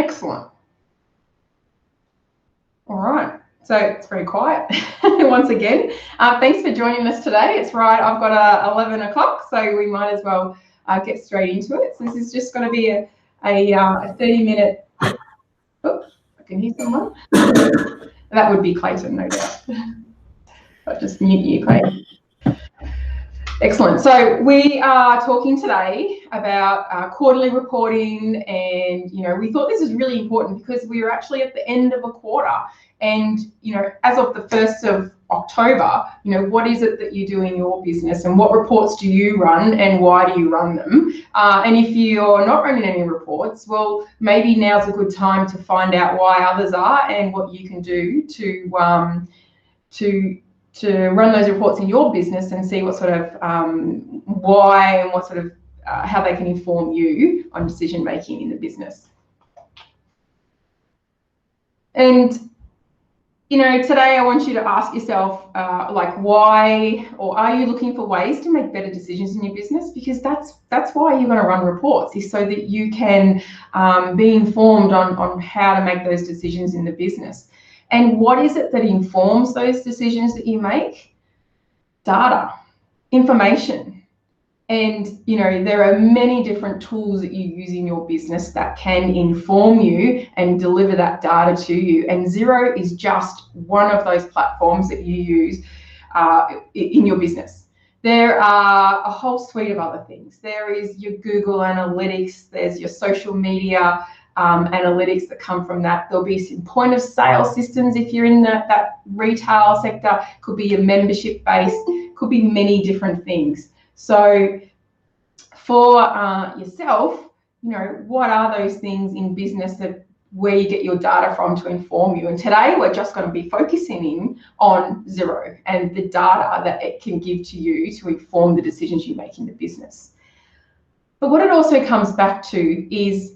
Excellent. All right. So it's very quiet once again. Thanks for joining us today. It's right, I've got 11 o'clock, so we might as well get straight into it. So this is just going to be a 30-minute. Oops, I can hear someone. That would be Clayton, no doubt. I'll just mute you, Clayton. Excellent. So we are talking today about quarterly reporting, and we thought this is really important because we are actually at the end of a quarter, and as of the 1st of October, what is it that you do in your business, and what reports do you run, and why do you run them? And if you're not running any reports, well, maybe now's a good time to find out why others are and what you can do to run those reports in your business and see what sort of why and what sort of how they can inform you on decision making in the business. And today I want you to ask yourself like why, or are you looking for ways to make better decisions in your business? Because that's why you're going to run reports, is so that you can be informed on how to make those decisions in the business. And what is it that informs those decisions that you make? Data, information. And there are many different tools that you use in your business that can inform you and deliver that data to you. And Xero is just one of those platforms that you use in your business. There are a whole suite of other things. There is your Google Analytics, there's your social media analytics that come from that. There'll be some point of sale systems if you're in that retail sector, could be your membership base, could be many different things. So for yourself, what are those things in business where you get your data from to inform you? And today we're just going to be focusing in on Xero and the data that it can give to you to inform the decisions you make in the business. But what it also comes back to is,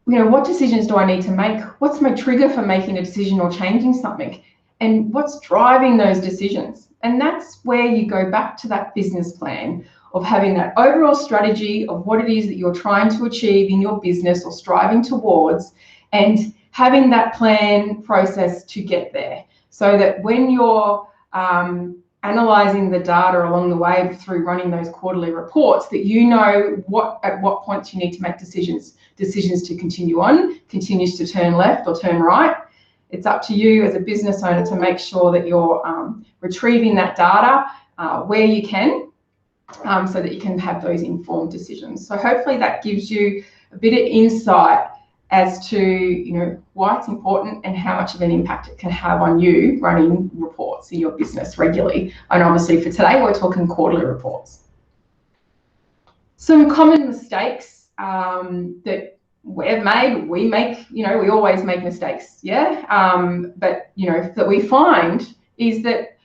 what decisions do I need to make? What's my trigger for making a decision or changing something? And what's driving those decisions? And that's where you go back to that business plan of having that overall strategy of what it is that you're trying to achieve in your business or striving towards, and having that plan process to get there, so that when you're analyzing the data along the way through running those quarterly reports, that at what points you need to make decisions to continue on, continues to turn left or turn right. It's up to you as a business owner to make sure that you're retrieving that data where you can, so that you can have those informed decisions. So hopefully that gives you a bit of insight as to why it's important and how much of an impact it can have on you running reports in your business regularly. And obviously for today we're talking quarterly reports. Some common mistakes that we make, we always make mistakes, but that we find is that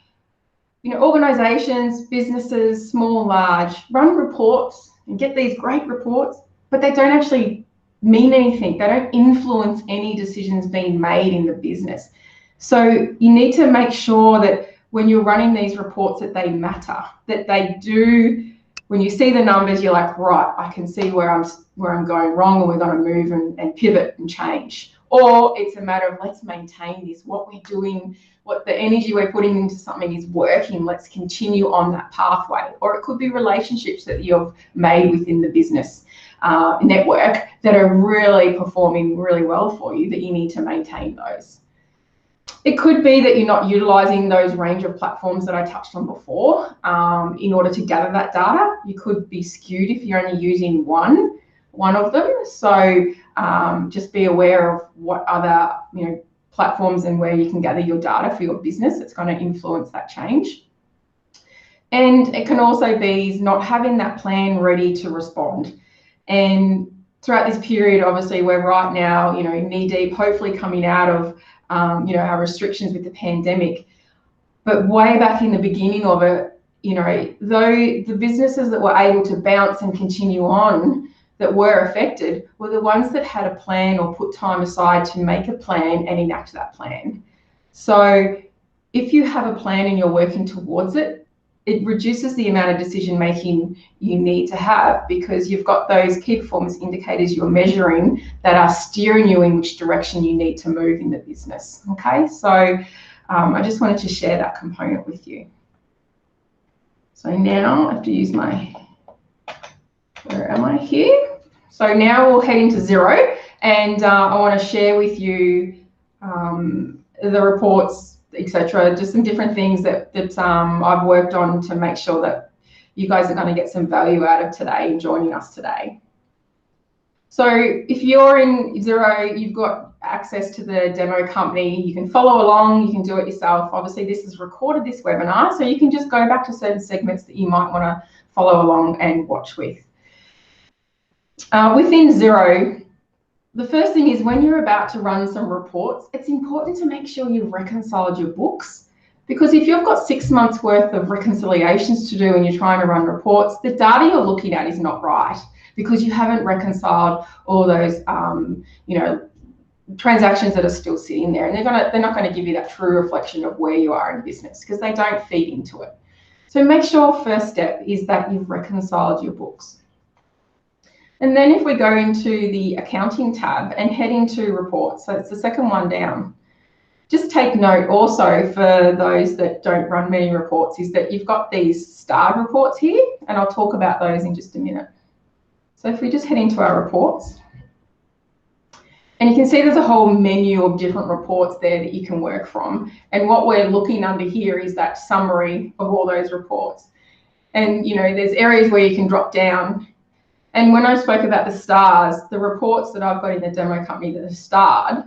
organizations, businesses, small, large, run reports and get these great reports, but they don't actually mean anything. They don't influence any decisions being made in the business. So you need to make sure that when you're running these reports that they matter, that they do. When you see the numbers, you're like, right, I can see where I'm going wrong, and we're going to move and pivot and change. Or it's a matter of, let's maintain this. What we're doing, what the energy we're putting into something is working. Let's continue on that pathway. Or it could be relationships that you've made within the business network that are really performing really well for you, that you need to maintain those. It could be that you're not utilizing those range of platforms that I touched on before in order to gather that data. You could be skewed if you're only using one of them. So just be aware of what other platforms and where you can gather your data for your business. It's going to influence that change. And it can also be not having that plan ready to respond. And throughout this period, obviously, we're right now, knee deep, hopefully coming out of our restrictions with the pandemic. But way back in the beginning of it, though the businesses that were able to bounce and continue on that were affected were the ones that had a plan or put time aside to make a plan and enact that plan. So if you have a plan and you're working towards it, it reduces the amount of decision making you need to have, because you've got those key performance indicators you're measuring that are steering you in which direction you need to move in the business. Okay, so I just wanted to share that component with you. So now I have to use my, where am I here? So now we'll head into Xero, and I want to share with you the reports, etc. Just some different things that I've worked on to make sure that you guys are going to get some value out of today and joining us today. So if you're in Xero, you've got access to the demo company. You can follow along, you can do it yourself. Obviously, this is recorded, this webinar, so you can just go back to certain segments that you might want to follow along and watch with. Within Xero, the first thing is when you're about to run some reports, it's important to make sure you've reconciled your books, because if you've got 6 months worth of reconciliations to do and you're trying to run reports, the data you're looking at is not right, because you haven't reconciled all those transactions that are still sitting there, and they're not going to give you that true reflection of where you are in business, because they don't feed into it. So make sure first step is that you've reconciled your books. And then if we go into the accounting tab and head into reports, so it's the second one down, just take note also for those that don't run many reports is that you've got these starred reports here, and I'll talk about those in just a minute. So if we just head into our reports, and you can see there's a whole menu of different reports there that you can work from. And what we're looking under here is that summary of all those reports. And there's areas where you can drop down. And when I spoke about the stars, the reports that I've got in the demo company that are starred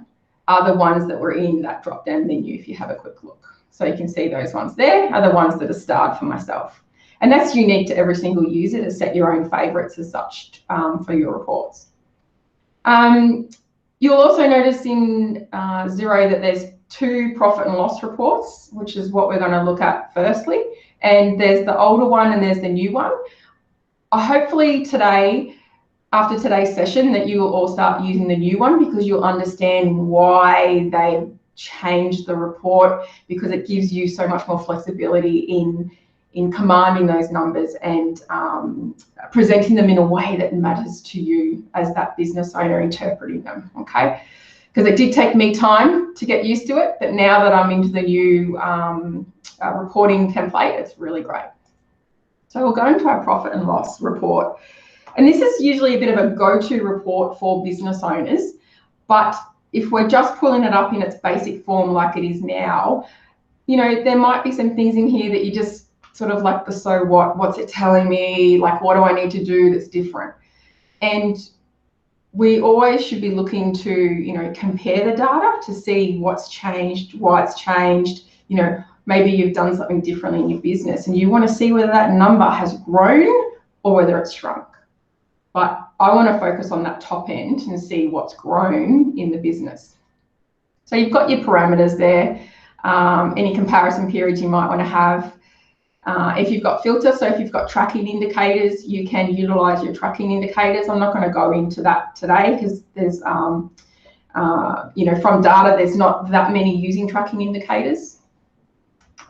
are the ones that were in that drop-down menu, if you have a quick look. So you can see those ones there are the ones that are starred for myself. And that's unique to every single user to set your own favorites as such for your reports. You'll also notice in Xero that there's 2 profit and loss reports, which is what we're going to look at firstly. And there's the older one and there's the new one. Hopefully today, after today's session, that you will all start using the new one, because you'll understand why they've changed the report, because it gives you so much more flexibility in commanding those numbers and presenting them in a way that matters to you as that business owner interpreting them, okay? Because it did take me time to get used to it, but now that I'm into the new reporting template, it's really great. So we'll go into our profit and loss report. And this is usually a bit of a go-to report for business owners, but if we're just pulling it up in its basic form like it is now, there might be some things in here that you just sort of like the so what, what's it telling me, like what do I need to do that's different? And we always should be looking to, compare the data to see what's changed, why it's changed. Maybe you've done something differently in your business and you want to see whether that number has grown or whether it's shrunk. But I want to focus on that top end and see what's grown in the business. So you've got your parameters there, any comparison periods you might want to have. If you've got filter, so if you've got tracking indicators, you can utilize your tracking indicators. I'm not going to go into that today because there's, from data, there's not that many using tracking indicators.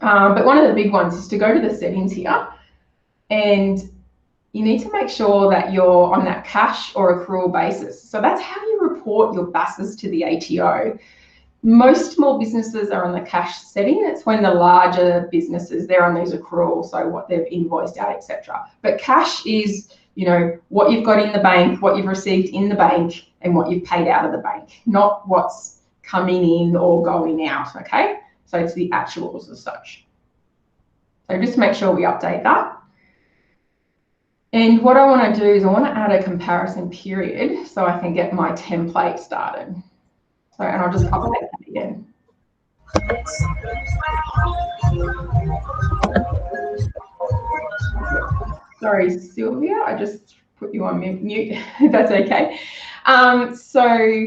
But one of the big ones is to go to the settings here, and you need to make sure that you're on that cash or accrual basis. So that's how you report your BASs to the ATO. Most small businesses are on the cash setting. It's when the larger businesses, they're on those accruals, so what they've invoiced out, etc. But cash is, what you've got in the bank, what you've received in the bank, and what you've paid out of the bank, not what's coming in or going out, okay? So it's the actuals as such. So just make sure we update that. And what I want to do is I want to add a comparison period so I can get my template started. So, and I'll just update that again. Sorry, Sylvia, I just put you on mute, if that's okay. So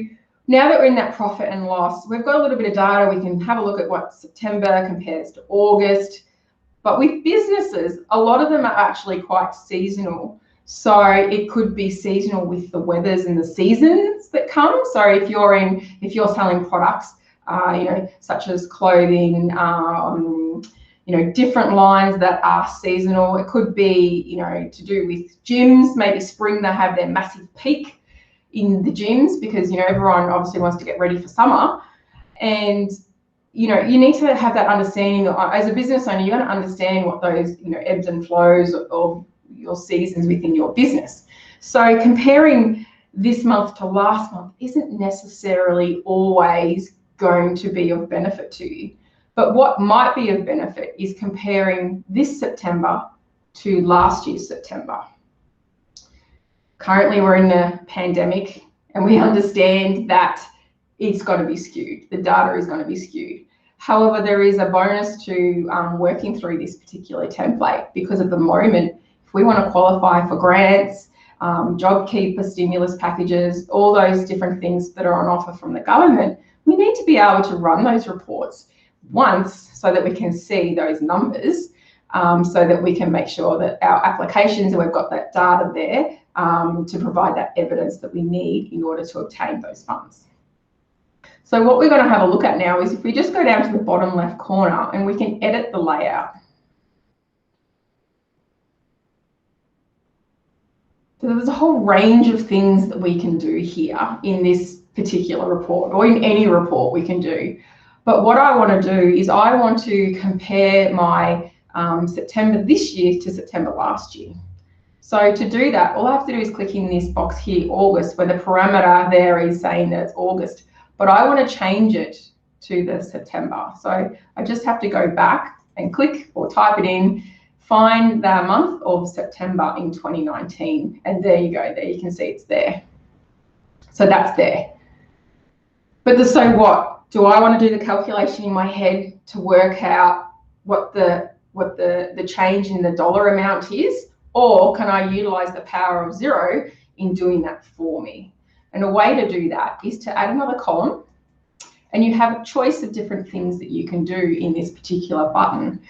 now that we're in that profit and loss, we've got a little bit of data. We can have a look at what September compares to August. But with businesses, a lot of them are actually quite seasonal. So it could be seasonal with the weathers and the seasons that come. So if you're selling products, such as clothing, different lines that are seasonal. It could be, to do with gyms. Maybe spring they have their massive peak in the gyms because, everyone obviously wants to get ready for summer. And, you need to have that understanding. As a business owner, you're going to understand what those, ebbs and flows of your seasons within your business. So comparing this month to last month isn't necessarily always going to be of benefit to you. But what might be of benefit is comparing this September to last year's September. Currently, we're in a pandemic and we understand that it's going to be skewed. The data is going to be skewed. However, there is a bonus to working through this particular template because at the moment, if we want to qualify for grants, JobKeeper stimulus packages, all those different things that are on offer from the government, we need to be able to run those reports once so that we can see those numbers, so that we can make sure that our applications, and we've got that data there to provide that evidence that we need in order to obtain those funds. So what we're going to have a look at now is if we just go down to the bottom left corner and we can edit the layout. So there's a whole range of things that we can do here in this particular report, or in any report we can do. But what I want to do is I want to compare my September this year to September last year. So to do that, all I have to do is click in this box here, August, where the parameter there is saying that it's August. But I want to change it to the September. So I just have to go back and click or type it in, find the month of September in 2019. And there you go, there you can see it's there. So that's there. But so what? Do I want to do the calculation in my head to work out what the change in the dollar amount is? Or can I utilize the power of Xero in doing that for me? And a way to do that is to add another column, and you have a choice of different things that you can do in this particular button.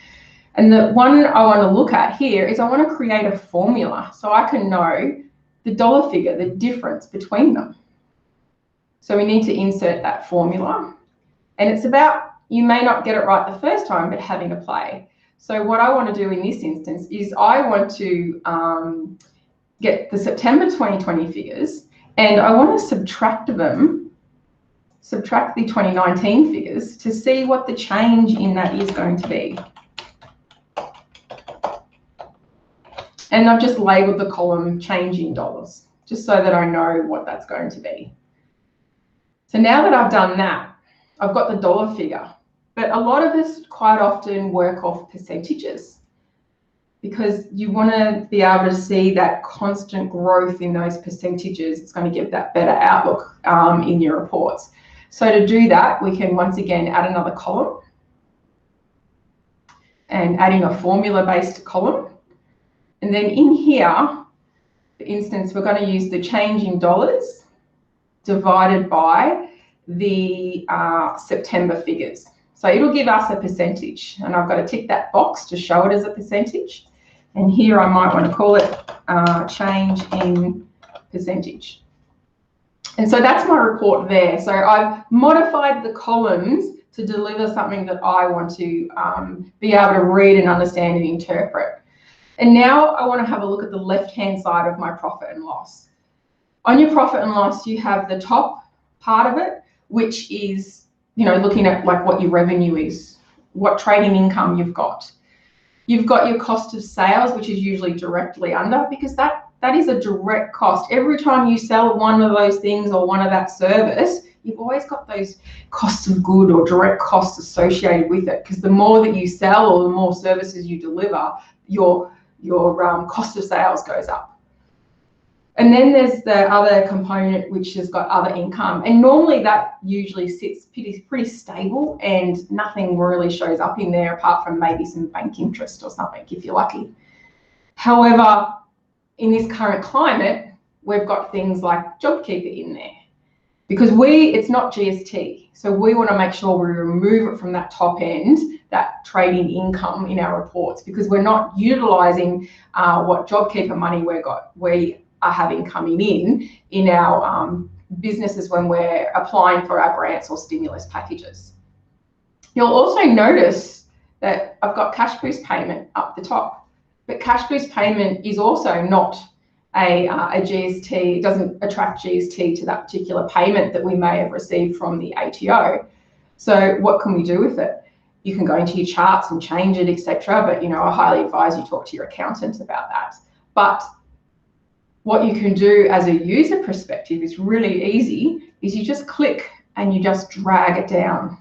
And the one I want to look at here is I want to create a formula so I can know the dollar figure, the difference between them. So we need to insert that formula. And it's about, you may not get it right the first time, but having a play. So what I want to do in this instance is I want to get the September 2020 figures, and I want to subtract the 2019 figures to see what the change in that is going to be. And I've just labeled the column change in dollars, just so that I know what that's going to be. So now that I've done that, I've got the dollar figure. But a lot of us quite often work off percentages because you want to be able to see that constant growth in those percentages. It's going to give that better outlook in your reports. So to do that, we can once again add another column and add in a formula-based column. And then in here, for instance, we're going to use the change in dollars divided by the September figures. So it'll give us a percentage, and I've got to tick that box to show it as a percentage. And here I might want to call it change in percentage. And so that's my report there. So I've modified the columns to deliver something that I want to be able to read and understand and interpret. And now I want to have a look at the left-hand side of my profit and loss. On your profit and loss, you have the top part of it, which is, looking at like what your revenue is, what trading income you've got. You've got your cost of sales, which is usually directly under, because that is a direct cost. Every time you sell one of those things or one of that service, you've always got those costs of good or direct costs associated with it, because the more that you sell or the more services you deliver, your cost of sales goes up. And then there's the other component, which has got other income. And normally that usually sits pretty stable and nothing really shows up in there apart from maybe some bank interest or something, if you're lucky. However, in this current climate, we've got things like JobKeeper in there because it's not GST. So we want to make sure we remove it from that top end, that trading income in our reports, because we're not utilizing what JobKeeper money we are having coming in our businesses when we're applying for our grants or stimulus packages. You'll also notice that I've got cash boost payment up the top, but cash boost payment is also not a GST. It doesn't attract GST to that particular payment that we may have received from the ATO. So what can we do with it? You can go into your charts and change it, etc. But I highly advise you talk to your accountant about that. But what you can do as a user perspective is really easy, is you just click and you just drag it down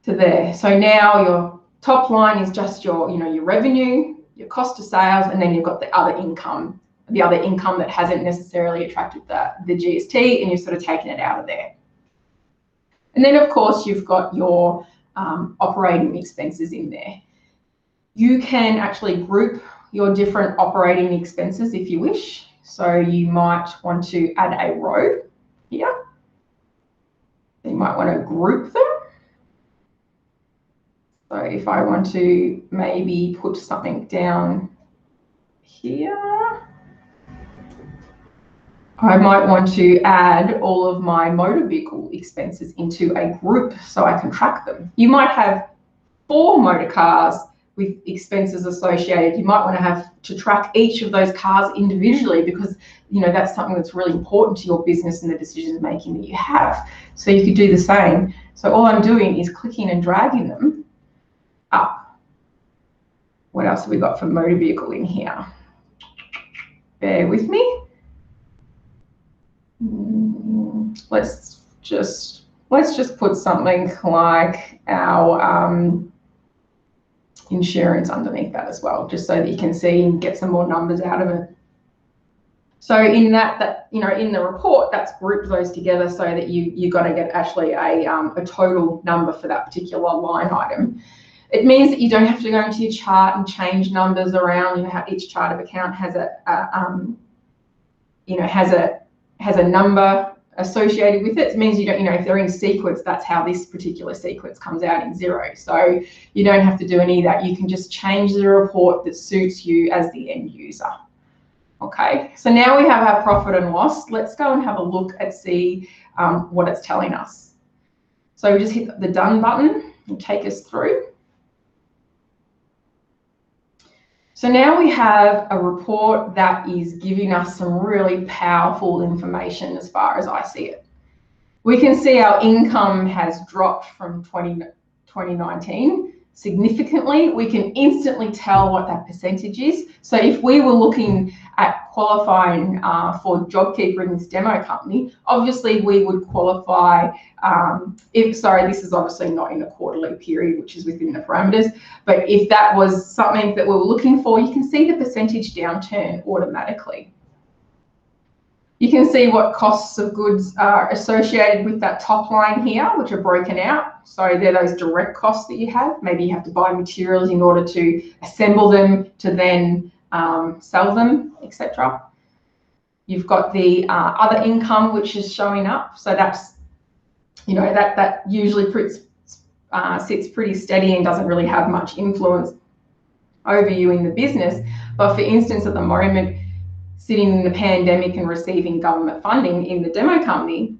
to there. So now your top line is just your revenue, your cost of sales, and then you've got the other income that hasn't necessarily attracted the GST, and you've sort of taken it out of there. And then of course you've got your operating expenses in there. You can actually group your different operating expenses if you wish. So you might want to add a row here. You might want to group them. So if I want to maybe put something down here, I might want to add all of my motor vehicle expenses into a group so I can track them. You might have 4 motor cars with expenses associated. You might want to have to track each of those cars individually, because that's something that's really important to your business and the decision making that you have. So you could do the same. So all I'm doing is clicking and dragging them up. What else have we got for motor vehicle in here? Bear with me. Let's just put something like our insurance underneath that as well, just so that you can see and get some more numbers out of it. So in that in the report, that's grouped those together so that you've got to get actually a total number for that particular line item. It means that you don't have to go into your chart and change numbers around. How each chart of account has a number associated with it. It means you don't, if they're in sequence, that's how this particular sequence comes out in Xero. So you don't have to do any of that. You can just change the report that suits you as the end user. Okay, so now we have our profit and loss. Let's go and have a look and see what it's telling us. So we just hit the done button and take us through. So now we have a report that is giving us some really powerful information as far as I see it. We can see our income has dropped from 2019 significantly. We can instantly tell what that percentage is. So if we were looking at qualifying for JobKeeper in this demo company, obviously we would qualify, this is obviously not in a quarterly period, which is within the parameters, but if that was something that we were looking for, you can see the percentage downturn automatically. You can see what costs of goods are associated with that top line here, which are broken out. So they're those direct costs that you have. Maybe you have to buy materials in order to assemble them to then sell them, etc. You've got the other income, which is showing up. So that's, that usually sits pretty steady and doesn't really have much influence over you in the business. But for instance, at the moment, sitting in the pandemic and receiving government funding in the demo company,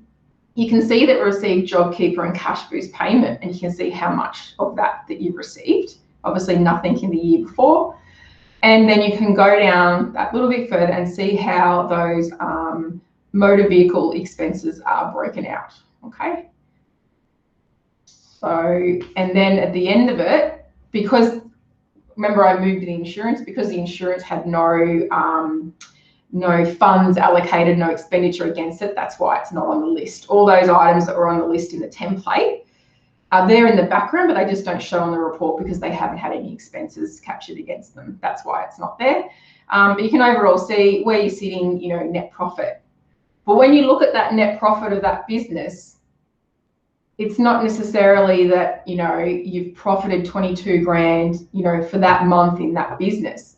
you can see that we received JobKeeper and cash boost payment, and you can see how much of that you've received. Obviously nothing in the year before. And then you can go down that little bit further and see how those motor vehicle expenses are broken out, okay? So, and then at the end of it, because remember I moved the insurance, because the insurance had no funds allocated, no expenditure against it. That's why it's not on the list. All those items that were on the list in the template are there in the background, but they just don't show on the report because they haven't had any expenses captured against them. That's why it's not there. But you can overall see where you're sitting, net profit. But when you look at that net profit of that business, it's not necessarily that, you've profited 22 grand, for that month in that business.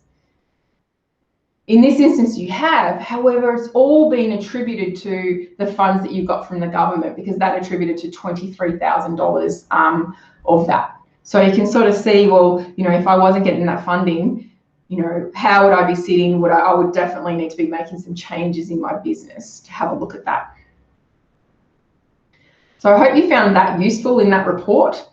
In this instance, you have, however, it's all been attributed to the funds that you got from the government, because that attributed to $23,000 of that. So you can sort of see, well, if I wasn't getting that funding, how would I be sitting? I would definitely need to be making some changes in my business to have a look at that. So I hope you found that useful in that report.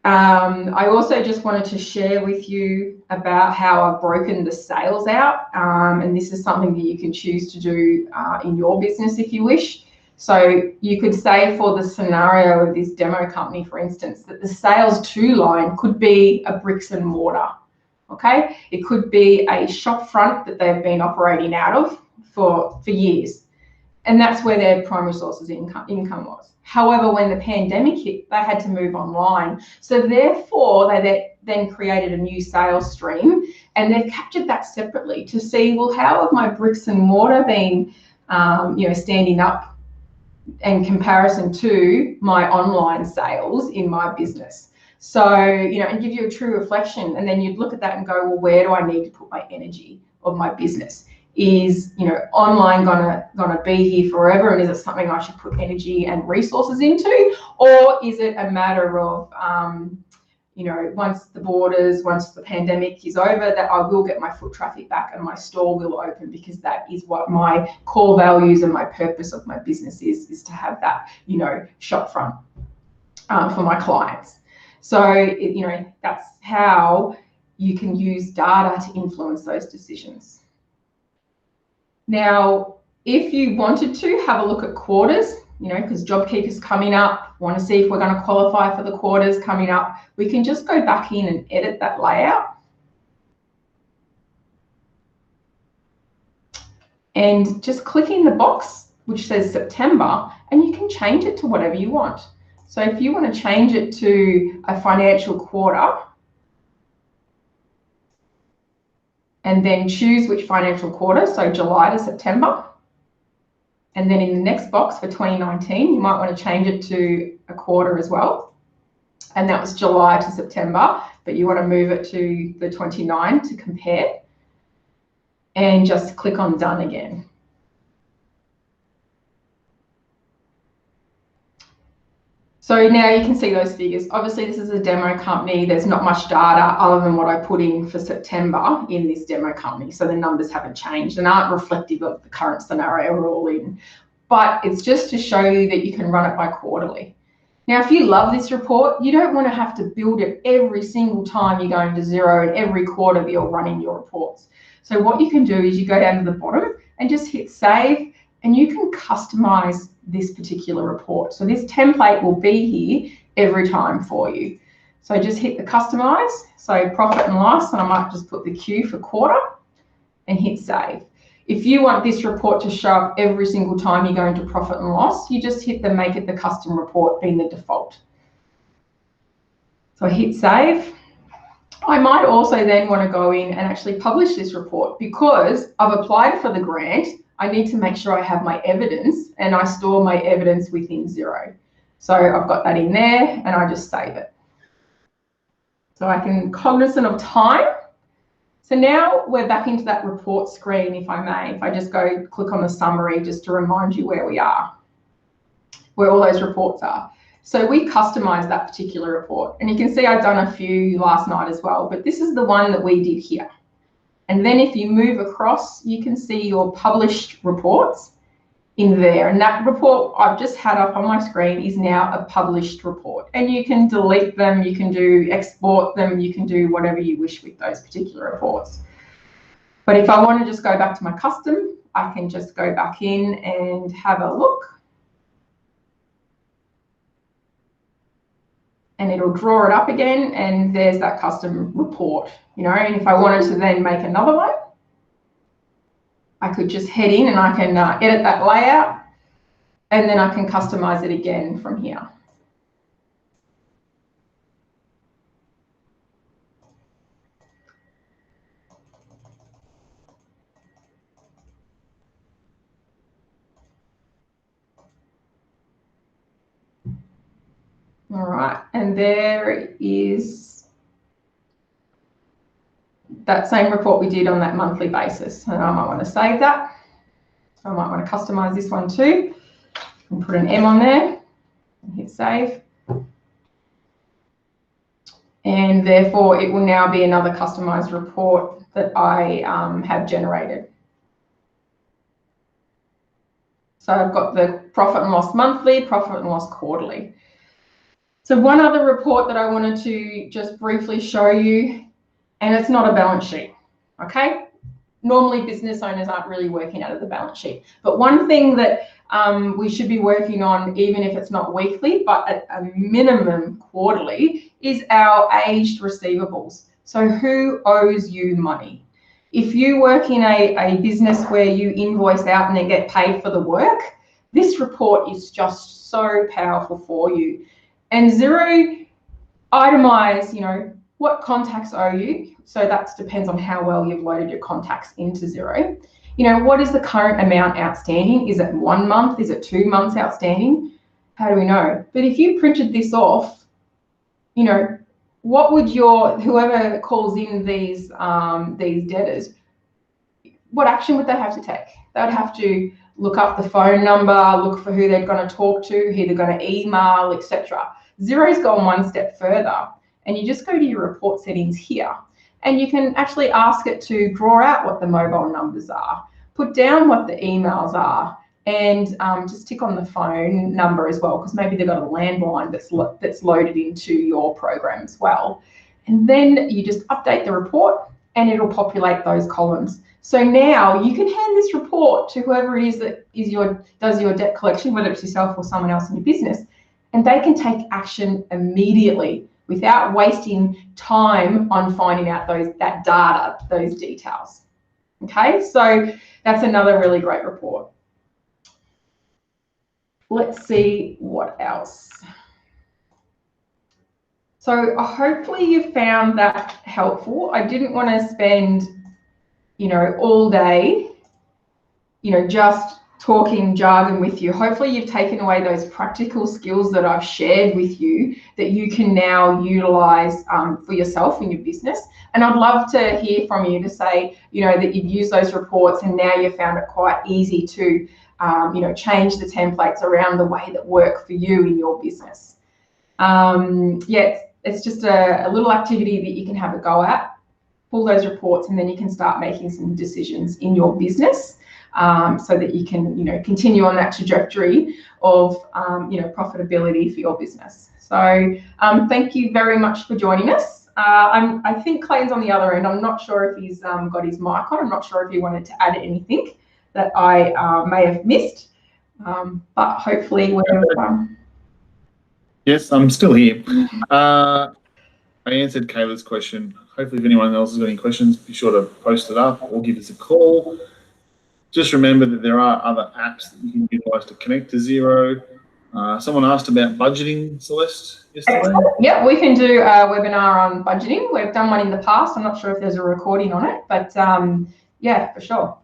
I also just wanted to share with you about how I've broken the sales out, and this is something that you can choose to do in your business if you wish. So you could say, for the scenario of this demo company, for instance, that the sales to line could be a bricks and mortar. Okay, it could be a shop front that they've been operating out of for years, and that's where their primary source of income was. However, when the pandemic hit, they had to move online. So therefore, they then created a new sales stream, and they've captured that separately to see, well, how have my bricks and mortar been, standing up in comparison to my online sales in my business. So, and give you a true reflection. And then you'd look at that and go, well, where do I need to put my energy of my business? Is online gonna be here forever, and is it something I should put energy and resources into, or is it a matter of once the pandemic is over, that I will get my foot traffic back and my store will open, because that is what my core values and my purpose of my business is to have that shop front for my clients. So that's how you can use data to influence those decisions. Now, if you wanted to have a look at quarters, because JobKeeper's coming up, want to see if we're going to qualify for the quarters coming up, we can just go back in and edit that layout. And just click in the box which says September, and you can change it to whatever you want. So if you want to change it to a financial quarter, and then choose which financial quarter, so July to September. And then in the next box for 2019, you might want to change it to a quarter as well. And that was July to September, but you want to move it to the 29 to compare. And just click on done again. So now you can see those figures. Obviously, this is a demo company. There's not much data other than what I put in for September in this demo company. So the numbers haven't changed and aren't reflective of the current scenario we're all in. But it's just to show you that you can run it by quarterly. Now, if you love this report, you don't want to have to build it every single time you go into Xero and every quarter that you're running your reports. So what you can do is you go down to the bottom and just hit save, and you can customize this particular report. So this template will be here every time for you. So just hit the customize, so profit and loss, and I might just put the Q for quarter and hit save. If you want this report to show up every single time you go into profit and loss, you just hit the make it the custom report being the default. So I hit save. I might also then want to go in and actually publish this report, because I've applied for the grant. I need to make sure I have my evidence, and I store my evidence within Xero. So I've got that in there, and I just save it. So I can, cognizant of time. So now we're back into that report screen, if I may. If I just go click on the summary, just to remind you where we are, where all those reports are. So we customized that particular report, and you can see I've done a few last night as well, but this is the one that we did here. And then if you move across, you can see your published reports in there. And that report I've just had up on my screen is now a published report. And you can delete them, you can export them, you can do whatever you wish with those particular reports. But if I want to just go back to my custom, I can just go back in and have a look. And it'll draw it up again, and there's that custom report, and if I wanted to then make another one, I could just head in and I can edit that layout, and then I can customize it again from here. All right, and there is that same report we did on that monthly basis, and I might want to save that. So I might want to customize this one too, and put an M on there, and hit save. And therefore it will now be another customized report that I have generated. So I've got the profit and loss monthly, profit and loss quarterly. So one other report that I wanted to just briefly show you, and it's not a balance sheet, okay? Normally business owners aren't really working out of the balance sheet. But one thing that we should be working on, even if it's not weekly, but at a minimum quarterly, is our aged receivables. So who owes you money? If you work in a business where you invoice out and then get paid for the work, this report is just so powerful for you. And Xero itemize, you know, what contacts owe you. So that depends on how well you've loaded your contacts into Xero. You know, what is the current amount outstanding? Is it 1 month? Is it 2 months outstanding? How do we know? But if you printed this off, you know, what would whoever calls in these debtors, what action would they have to take? They would have to look up the phone number, look for who they're going to talk to, who they're going to email, etc. Xero's gone one step further, and you just go to your report settings here, and you can actually ask it to draw out what the mobile numbers are, put down what the emails are, and just tick on the phone number as well, because maybe they've got a landline that's loaded into your program as well. And then you just update the report, and it'll populate those columns. So now you can hand this report to whoever it is that does your debt collection, whether it's yourself or someone else in your business, and they can take action immediately without wasting time on finding out that data, those details. Okay, so that's another really great report. Let's see what else. So hopefully you found that helpful. I didn't want to spend, you know, all day, you know, just talking jargon with you. Hopefully you've taken away those practical skills that I've shared with you that you can now utilize for yourself in your business. And I'd love to hear from you to say, you know, that you've used those reports and now you've found it quite easy to, you know, change the templates around the way that work for you in your business. Yeah, it's just a little activity that you can have a go at, pull those reports, and then you can start making some decisions in your business. So that you can, you know, continue on that trajectory of, you know, profitability for your business. So thank you very much for joining us. I think Clayton's on the other end. I'm not sure if he's got his mic on. I'm not sure if he wanted to add anything that I may have missed, but hopefully we're... Yes, I'm still here. I answered Kayla's question. Hopefully if anyone else has got any questions, be sure to post it up or give us a call. Just remember that there are other apps that you can utilize to connect to Xero. Someone asked about budgeting, Celeste, yesterday. Yeah, we can do a webinar on budgeting. We've done one in the past. I'm not sure if there's a recording on it, but yeah, for sure.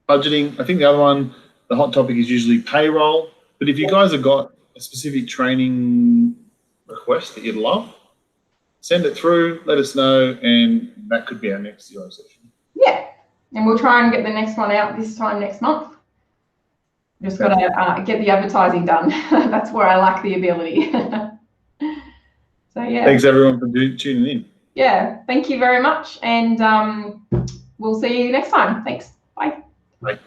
Budgeting. I think the other one, the hot topic is usually payroll. But if you guys have got a specific training request that you'd love, send it through, let us know, and that could be our next Xero session. Yeah. And we'll try and get the next one out this time next month. Just got to get the advertising done. That's where I lack the ability. So yeah. Thanks everyone for tuning in. Yeah, thank you very much, and we'll see you next time. Thanks. Bye. Bye.